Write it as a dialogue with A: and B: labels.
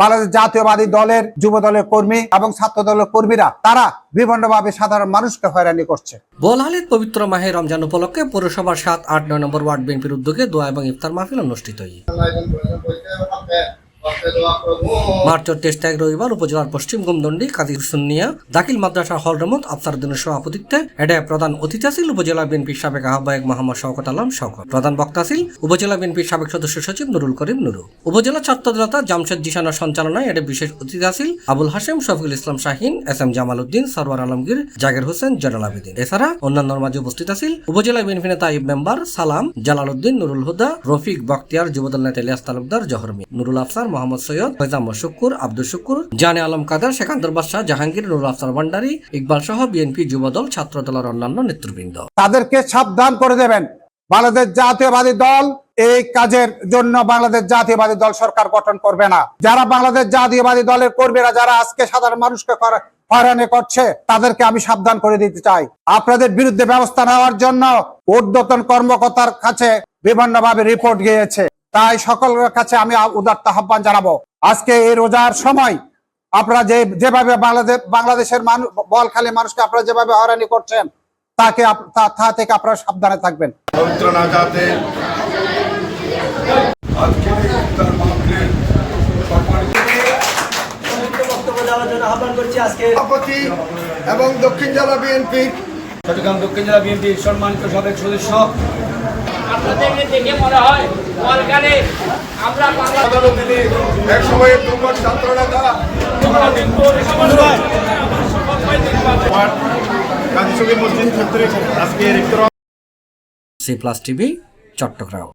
A: বাংলাদেশ জাতীয়বাদী দলের যুব দলের কর্মী এবং ছাত্র দলের কর্মীরা তারা বিভিন্নভাবে সাধারণ মানুষকে হয়রানি করছে।
B: বলহালির পবিত্র মাহে রমজান উপলক্ষে পৌরসভার 7, 8, 9 নম্বর ওয়ার্ড বিএনপির উদ্যোগে দোয়া এবং ইফতার মাহফিল অনুষ্ঠিত হয়। মার্চ 23 তারিখ রবিবার উপজেলার পশ্চিম গোমদন্ডি কাজী সুন্নিয়া দাখিল মাদ্রাসা হল রহমত আফসারউদ্দিনের সভাপতিত্বে এডে প্রধান অতিথি ছিল উপজেলা বিএনপির সাবেক আহ্বায়ক মোহাম্মদ শওকত আলম শওকত। প্রধান বক্তা ছিল উপজেলা বিএনপির সাবেক সদস্য সচিব নুরুল করিম নুরু। উপজেলা ছাত্রদলতা জামশেদ জিশানের সঞ্চালনায় এডে বিশেষ অতিথি ছিল আবুল হাশেম, শফিকুল ইসলাম শাহিন, SM জামাল উদ্দিন, সরওয়ার আলমগীর, জাকির হোসেন, জয়নাল আবেদিন। এছাড়া অন্যান্য মাঝে উপস্থিত ছিল উপজেলা বিএনপি নেতা আইব মেম্বার সালাম, জালাল উদ্দিন, নুরুল হুদা, রফিক বখতিয়ার, যুবদল নেতা ইলিয়াস তালুকদার, জহর মিয়া, নুরুল আফসার, মোহাম্মদ সৈয়দ, ফয়জাম শুকুর, আব্দুল শুকুর, জানে আলম কাদের, সেকান্দর বাদশাহ, জাহাঙ্গীর, নুরুল আফসার ভান্ডারী, ইকবাল সহ বিএনপি যুবদল, ছাত্র দলের অন্যান্য নেতৃবৃন্দ।
A: তাদেরকে সাবধান করে দেবেন। বাংলাদেশ জাতীয়বাদী দল এই কাজের জন্য বাংলাদেশ জাতীয়বাদী দল সরকার গঠন করবে না। যারা বাংলাদেশ জাতীয়বাদী দলের কর্মীরা যারা আজকে সাধারণ মানুষকে হয়রানি করছে তাদেরকে আমি সাবধান করে দিতে চাই। আপনাদের বিরুদ্ধে ব্যবস্থা নেওয়ার জন্য ঊর্ধ্বতন কর্মকর্তার কাছে বিভিন্নভাবে রিপোর্ট গিয়েছে। তাই সকলের কাছে আমি উদাত্ত আহ্বান জানাবো, আজকে এই রোজার সময় আপনারা যেভাবে বাংলাদেশের মানুষ বলখালী মানুষকে আপনারা যেভাবে হয়রানি করছেন তা থেকে আপনারা সাবধানে থাকবেন।
C: পবিত্র নাজাতে সভাপতি এবং দক্ষিণ জেলা বিএনপি
D: চট্টগ্রাম দক্ষিণ জেলা বিএনপির সম্মানিত সাবেক সদস্য
E: আপনাদেরকে দেখে মনে হয় বলখালী আমরা
C: এক সময়ের দুর্গত ছাত্র নেতা কাজী শফিক মসজিদ ক্ষেত্রে আজকে
B: C+ TV চট্টগ্রাম।